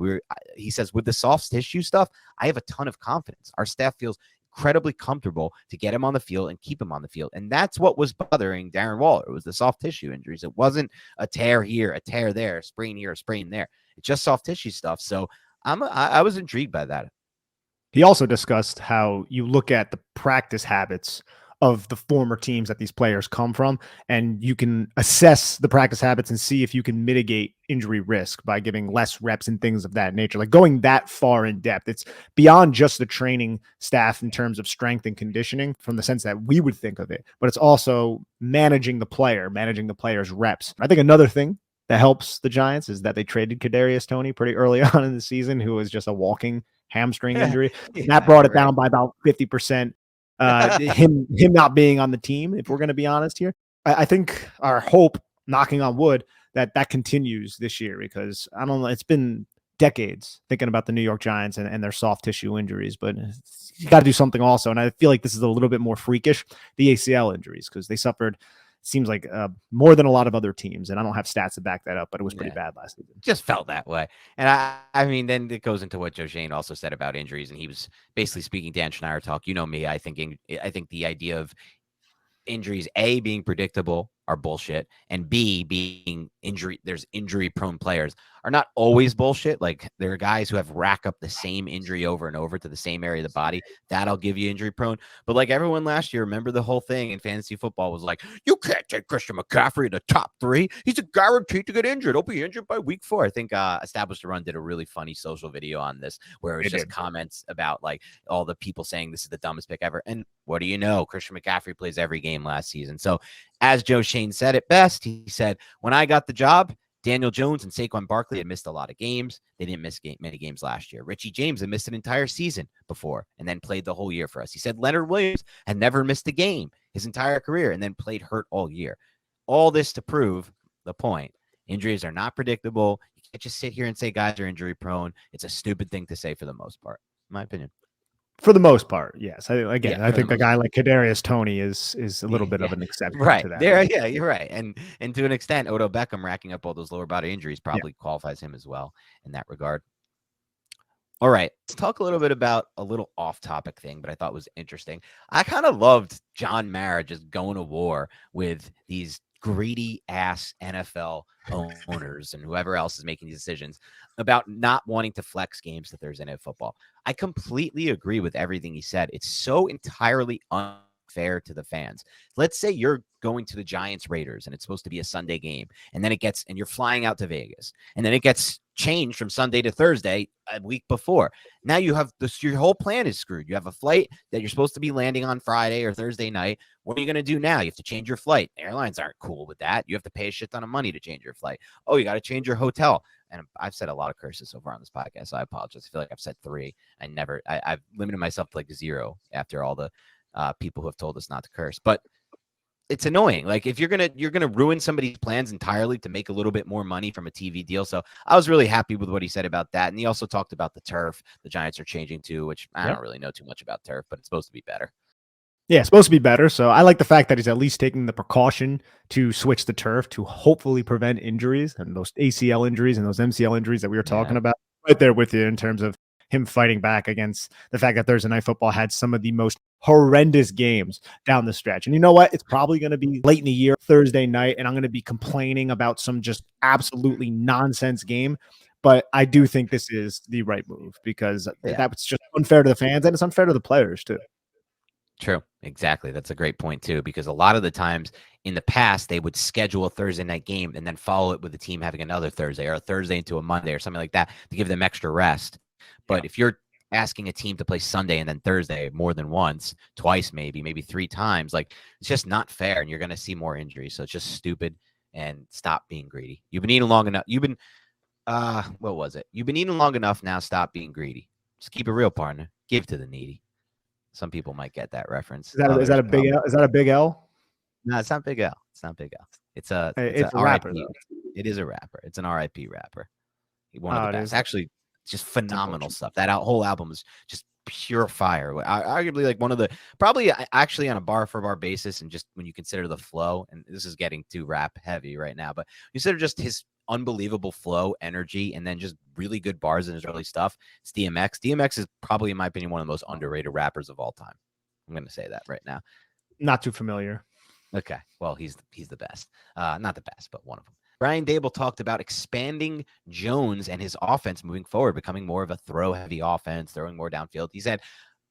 he says, with the soft tissue stuff, I have a ton of confidence. Our staff feels incredibly comfortable to get him on the field and keep him on the field. And that's what was bothering Darren Waller. It was the soft tissue injuries. It wasn't a tear here, a tear there, a sprain here, a sprain there. It's just soft tissue stuff. So I was intrigued by that. He also discussed how you look at the practice habits of the former teams that these players come from, and you can assess the practice habits and see if you can mitigate injury risk by giving less reps and things of that nature. Like going that far in depth, it's beyond just the training staff in terms of strength and conditioning from the sense that we would think of it, but it's also managing the player's reps. I think another thing that helps the Giants is that they traded Kadarius Toney pretty early on in the season, who was just a walking hamstring injury. That brought it down by about 50%. Him not being on the team, if we're going to be honest here. I think our hope, knocking on wood, that continues this year, because I don't know, it's been decades thinking about the New York Giants and their soft tissue injuries, but you got to do something also. And I feel like this is a little bit more freakish, the ACL injuries, because they suffered, seems like more than a lot of other teams. And I don't have stats to back that up, but it was pretty bad last season. Just felt that way. And I mean, then it goes into what Joe Schoen also said about injuries. And he was basically speaking Dan Schneider talk. You know me, I think the idea of injuries, A, being predictable, are bullshit, and B, being injury prone players are not always bullshit. Like, there are guys who have rack up the same injury over and over to the same area of the body. That'll give you injury prone. But like everyone last year, remember the whole thing in fantasy football was like, you can't take Christian McCaffrey in the top 3. He's a guaranteed to get injured. He'll be injured by week 4. I think Established to Run did a really funny social video on this where it was just comments about like all the people saying this is the dumbest pick ever. And what do you know? Christian McCaffrey plays every game last season. So as Joe Schoen said it best, he said, when I got the job, Daniel Jones and Saquon Barkley had missed a lot of games. They didn't miss many games last year. Richie James had missed an entire season before and then played the whole year for us. He said Leonard Williams had never missed a game his entire career and then played hurt all year. All this to prove the point. Injuries are not predictable. You can't just sit here and say guys are injury prone. It's a stupid thing to say for the most part, in my opinion. For the most part, yes. I think a guy like Kadarius Toney is a little bit of an exception to that. Yeah, you're right. And to an extent, Odell Beckham racking up all those lower body injuries probably qualifies him as well in that regard. All right, let's talk a little bit about a little off-topic thing, but I thought was interesting. I kind of loved John Mara just going to war with these greedy ass NFL owners and whoever else is making these decisions about not wanting to flex games to Thursday Night Football. I completely agree with everything he said. It's so entirely unfair to the fans. Let's say you're going to the Giants Raiders and it's supposed to be a Sunday game, and then you're flying out to Vegas, and then it gets changed from Sunday to Thursday a week before. Now you have your whole plan is screwed. You have a flight that you're supposed to be landing on Friday or Thursday night. What are you going to do now? You have to change your flight. Airlines aren't cool with that. You have to pay a shit ton of money to change your flight. Oh, you got to change your hotel. And I've said a lot of curses so far on this podcast, so I apologize. I feel like I've said 3. I've limited myself to like 0 after all the people who have told us not to curse. But it's annoying. Like, if you're gonna ruin somebody's plans entirely to make a little bit more money from a TV deal. So I was really happy with what he said about that. And he also talked about the turf the Giants are changing to, which I don't really know too much about turf, but it's supposed to be better. Yeah, it's supposed to be better. So I like the fact that he's at least taking the precaution to switch the turf to hopefully prevent injuries and those ACL injuries and those MCL injuries that we were talking about. Right there with you in terms of him fighting back against the fact that Thursday Night Football had some of the most horrendous games down the stretch. And you know what? It's probably going to be late in the year, Thursday night, and I'm going to be complaining about some just absolutely nonsense game. But I do think this is the right move, because that's just unfair to the fans, and it's unfair to the players too. True. Exactly. That's a great point too, because a lot of the times in the past, they would schedule a Thursday night game and then follow it with the team having another Thursday, or a Thursday into a Monday or something like that to give them extra rest. But if you're asking a team to play Sunday and then Thursday more than once, twice, maybe 3 times, like, it's just not fair, and you're going to see more injuries. So it's just stupid, and stop being greedy. You've been eating long enough. You've been, what was it? You've been eating long enough. Now stop being greedy. Just keep it real, partner. Give to the needy. Some people might get that reference. Is that a big L? Is that a big L? No, it's not Big L. It's not Big L. It's a rapper. It is a rapper. It's an RIP rapper. One of the best. Actually, just phenomenal stuff. That whole album is just pure fire. Arguably like one of the, probably actually on a bar for bar basis, and just when you consider the flow, and this is getting too rap heavy right now, but consider just his unbelievable flow, energy, and then just really good bars in his early stuff. It's DMX. DMX is probably, in my opinion, one of the most underrated rappers of all time. I'm going to say that right now. Not too familiar. Okay. Well, he's the best. Not the best, but one of them. Brian Daboll talked about expanding Jones and his offense moving forward, becoming more of a throw-heavy offense, throwing more downfield. He said,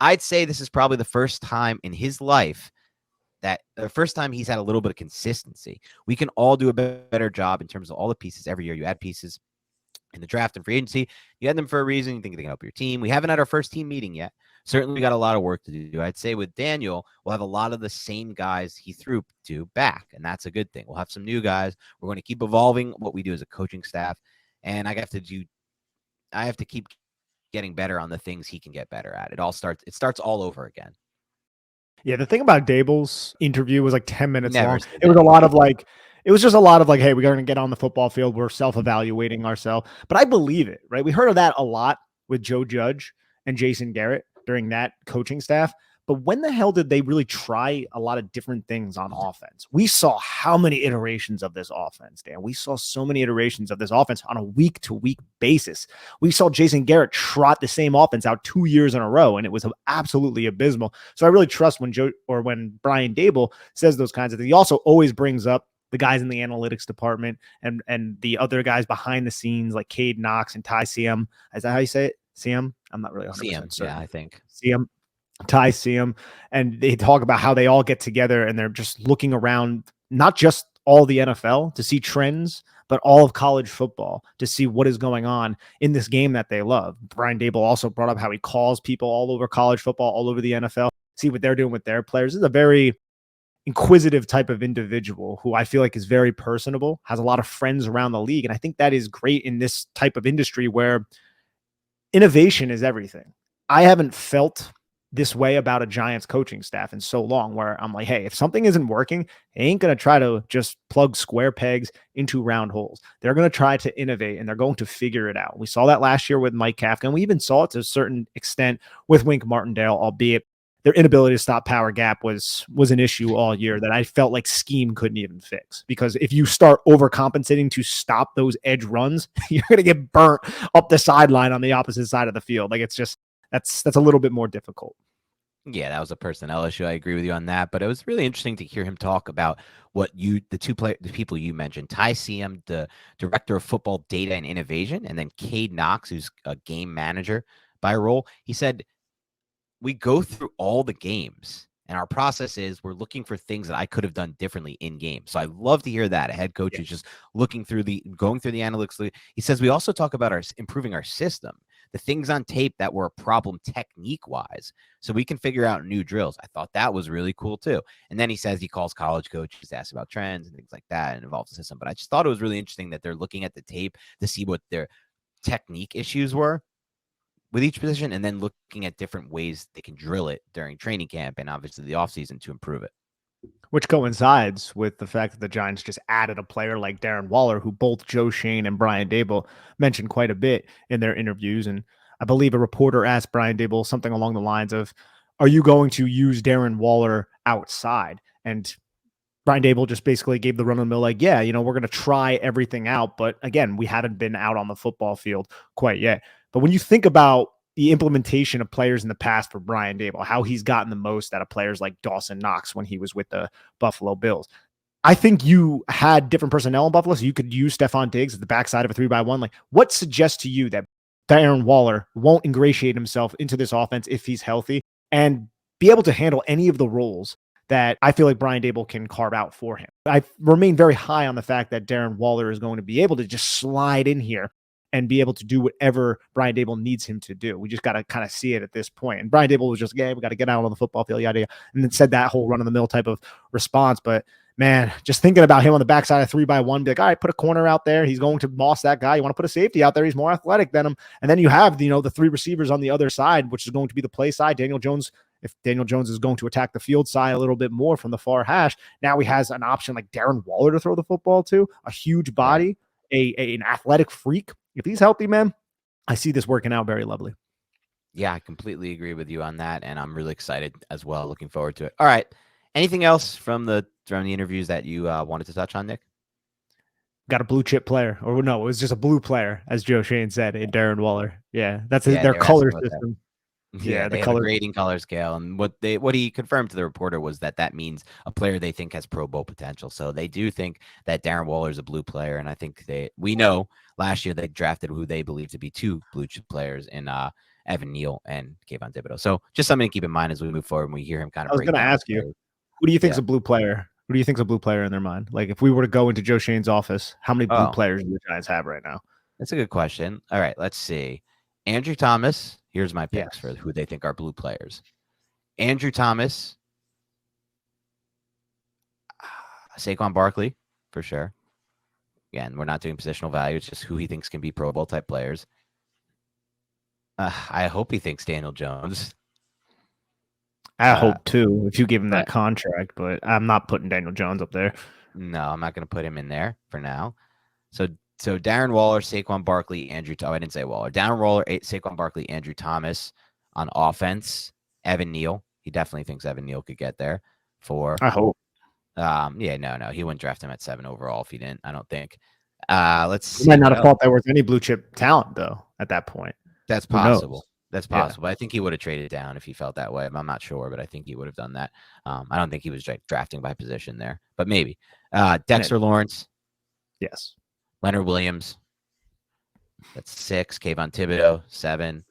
I'd say this is probably the first time in his life that the first time he's had a little bit of consistency. We can all do a better job in terms of all the pieces. Every year you add pieces in the draft and free agency. You had them for a reason. You think they can help your team. We haven't had our first team meeting yet. Certainly, we got a lot of work to do. I'd say with Daniel, we'll have a lot of the same guys he threw to back, and that's a good thing. We'll have some new guys. We're going to keep evolving what we do as a coaching staff, and I have to keep getting better on the things he can get better at. It starts all over again. Yeah, the thing about Daboll's interview was like 10 minutes long. Said It was that. a lot of like, it was just a lot of like, hey, we're going to get on the football field. We're self-evaluating ourselves. But I believe it, right? We heard of that a lot with Joe Judge and Jason Garrett during that coaching staff. But when the hell did they really try a lot of different things on offense? We saw how many iterations of this offense, Dan. We saw so many iterations of this offense on a week-to-week basis. We saw Jason Garrett trot the same offense out 2 years in a row, and it was absolutely abysmal. So I really trust when when Brian Daboll says those kinds of things. He also always brings up the guys in the analytics department and the other guys behind the scenes like Cade Knox and Ty Siam. Is that how you say it? Siam? I'm not really 100% certain. Yeah, I think. Siam. Ty Siam, and they talk about how they all get together and they're just looking around, not just all the NFL to see trends, but all of college football to see what is going on in this game that they love. Brian Daboll also brought up how he calls people all over college football, all over the NFL, see what they're doing with their players. This is a very inquisitive type of individual who I feel like is very personable, has a lot of friends around the league. And I think that is great in this type of industry where innovation is everything. I haven't felt this way about a Giants coaching staff in so long, where I'm like, hey, if something isn't working, they ain't going to try to just plug square pegs into round holes. They're going to try to innovate and they're going to figure it out. We saw that last year with Mike Kafka, and we even saw it to a certain extent with Wink Martindale, albeit their inability to stop power gap was an issue all year that I felt like scheme couldn't even fix. Because if you start overcompensating to stop those edge runs, you're going to get burnt up the sideline on the opposite side of the field. Like, it's just, that's a little bit more difficult. Yeah, that was a personnel issue. I agree with you on that, but it was really interesting to hear him talk about the people you mentioned, Ty Siam, the director of football data and innovation, and then Cade Knox, who's a game manager by role. He said, we go through all the games and our process is we're looking for things that I could have done differently in game. So I love to hear that a head coach is just going through the analytics. He says, we also talk about improving our system, the things on tape that were a problem technique wise, so we can figure out new drills. I thought that was really cool too. And then he says he calls college coaches, asks about trends and things like that and involves the system. But I just thought it was really interesting that they're looking at the tape to see what their technique issues were with each position, and then looking at different ways they can drill it during training camp and obviously the offseason to improve it. Which coincides with the fact that the Giants just added a player like Darren Waller, who both Joe Schoen and Brian Daboll mentioned quite a bit in their interviews. And I believe a reporter asked Brian Daboll something along the lines of, are you going to use Darren Waller outside? And Brian Daboll just basically gave the run of the mill, like, yeah, we're going to try everything out. But again, we haven't been out on the football field quite yet. But when you think about the implementation of players in the past for Brian Daboll, how he's gotten the most out of players like Dawson Knox when he was with the Buffalo Bills, I think you had different personnel in Buffalo, so you could use Stephon Diggs at the backside of a 3-by-1. Like, what suggests to you that Darren Waller won't ingratiate himself into this offense if he's healthy and be able to handle any of the roles that I feel like Brian Daboll can carve out for him? I remain very high on the fact that Darren Waller is going to be able to just slide in here and be able to do whatever Brian Daboll needs him to do. We just got to kind of see it at this point. And Brian Daboll was just, we got to get out on the football field, yada, yada, and then said that whole run-of-the-mill type of response. But, man, just thinking about him on the backside of 3-by-1, be like, all right, put a corner out there. He's going to moss that guy. You want to put a safety out there. He's more athletic than him. And then you have, the three receivers on the other side, which is going to be the play side. Daniel Jones, if Daniel Jones is going to attack the field side a little bit more from the far hash, now he has an option like Darren Waller to throw the football to, a huge body, an athletic freak. If he's healthy, man, I see this working out very lovely. Yeah, I completely agree with you on that, and I'm really excited as well. Looking forward to it. All right. Anything else from the interviews that you wanted to touch on, Nick? Got a blue chip player, or no, it was just a blue player, as Joe Schoen said, in Darren Waller. Yeah, that's their color system. Yeah, they have a grading color scale, and what he confirmed to the reporter was that means a player they think has Pro Bowl potential. So they do think that Darren Waller is a blue player, and I think we know last year they drafted who they believe to be two blue chip players in Evan Neal and Kayvon Thibodeau. So just something to keep in mind as we move forward and we hear him kind of. I was going to ask you. Who do you think's Yeah. a blue player? Who do you think's a blue player in their mind? Like, if we were to go into Joe Schoen's office, how many blue Oh, players do the Giants have right now? that's a good question. All right, let's see. Andrew Thomas. Here's my picks for Yes. who they think are blue players. Andrew Thomas, Saquon Barkley, for sure. Again, we're not doing positional value. It's just who he thinks can be Pro Bowl type players. I hope he thinks Daniel Jones. I hope too, if you give him that contract, but I'm not putting Daniel Jones up there. No, I'm not going to put him in there for now. So Darren Waller, Saquon Barkley, Andrew. Oh, I didn't say Waller. Darren Waller, Saquon Barkley, Andrew Thomas on offense. Evan Neal. He definitely thinks Evan Neal could get there. I hope. Yeah, no, he wouldn't draft him at 7 overall if he didn't. I don't think. Let's see. He might not have thought there was any blue chip talent though at that point. That's possible. That's possible. Yeah. I think he would have traded down if he felt that way. I'm not sure, but I think he would have done that. I don't think he was drafting by position there, but maybe. Dexter Lawrence. Yes. Leonard Williams. That's 6. Kayvon Thibodeau, 7.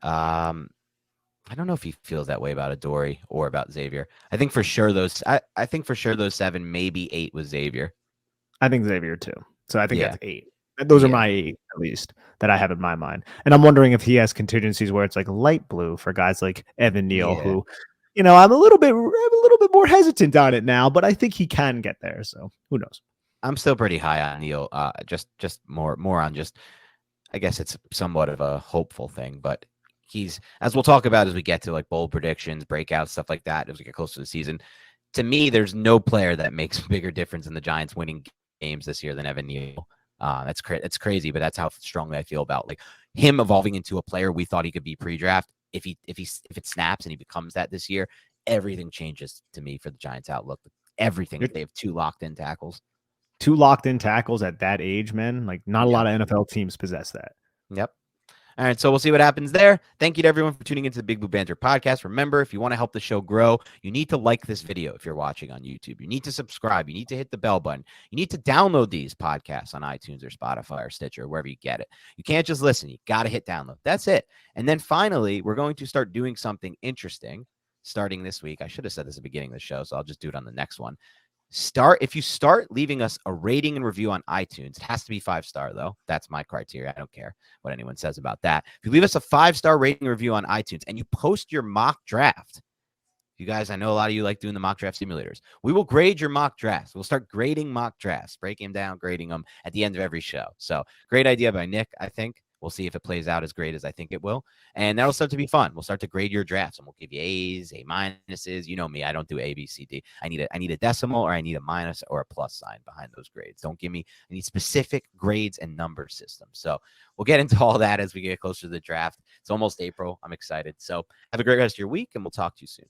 I don't know if he feels that way about Adoree or about Xavier. I think for sure those. I think for sure those 7, maybe 8 was Xavier. I think Xavier too. So I think that's 8. Those are my 8, at least, that I have in my mind. And I'm wondering if he has contingencies where it's like light blue for guys like Evan Neal, who, I'm a little bit more hesitant on it now, but I think he can get there. So who knows? I'm still pretty high on Neal. Just more on just, I guess it's somewhat of a hopeful thing, but he's, as we'll talk about as we get to like bold predictions, breakouts, stuff like that, as we get closer to the season. To me, there's no player that makes a bigger difference in the Giants winning games this year than Evan Neal. That's crazy, but that's how strongly I feel about like him evolving into a player we thought he could be pre-draft. If it snaps and he becomes that this year, everything changes to me for the Giants' outlook. Everything. If they have 2 locked-in tackles. 2 locked-in tackles at that age, man. Like not a lot of NFL teams possess that. Yep. All right, so we'll see what happens there. Thank you to everyone for tuning into the Big Blue Banter podcast. Remember, if you want to help the show grow, you need to like this video if you're watching on YouTube. You need to subscribe. You need to hit the bell button. You need to download these podcasts on iTunes or Spotify or Stitcher, wherever you get it. You can't just listen. You got to hit download. That's it. And then finally, we're going to start doing something interesting starting this week. I should have said this at the beginning of the show, so I'll just do it on the next one. If you start leaving us a rating and review on iTunes, it has to be 5-star though. That's my criteria. I don't care what anyone says about that. If you leave us a 5-star rating review on iTunes and you post your mock draft, you guys, I know a lot of you like doing the mock draft simulators. We will grade your mock drafts. We'll start grading mock drafts, breaking them down, grading them at the end of every show. So great idea by Nick, I think. We'll see if it plays out as great as I think it will. And that'll start to be fun. We'll start to grade your drafts and we'll give you A's, A minuses. You know me, I don't do A, B, C, D. I need a decimal or I need a minus or a plus sign behind those grades. I need specific grades and number systems. So we'll get into all that as we get closer to the draft. It's almost April. I'm excited. So have a great rest of your week and we'll talk to you soon.